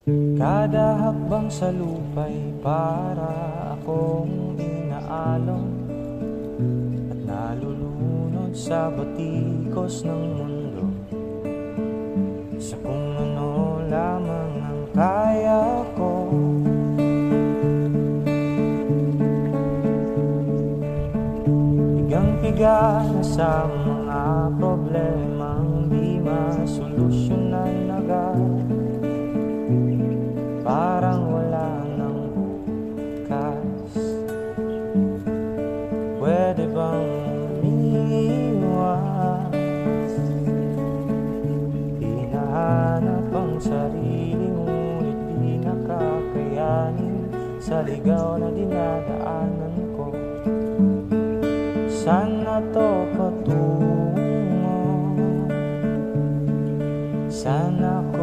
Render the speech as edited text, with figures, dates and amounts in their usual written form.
Kada hakbang sa lupa'y para akong inaalon at nalulunod sa batikos ng mundo, sa kung ano lamang ang kaya ko. Higang-higa na sa mga problemang di masolusyonan agad, parang wala nang bukas. Pwede bang umiwas? Hinahanap ang sarili ngunit di nakakayanin sa ligaw na dinadaanan ko. Saan na to patungo? Saan ako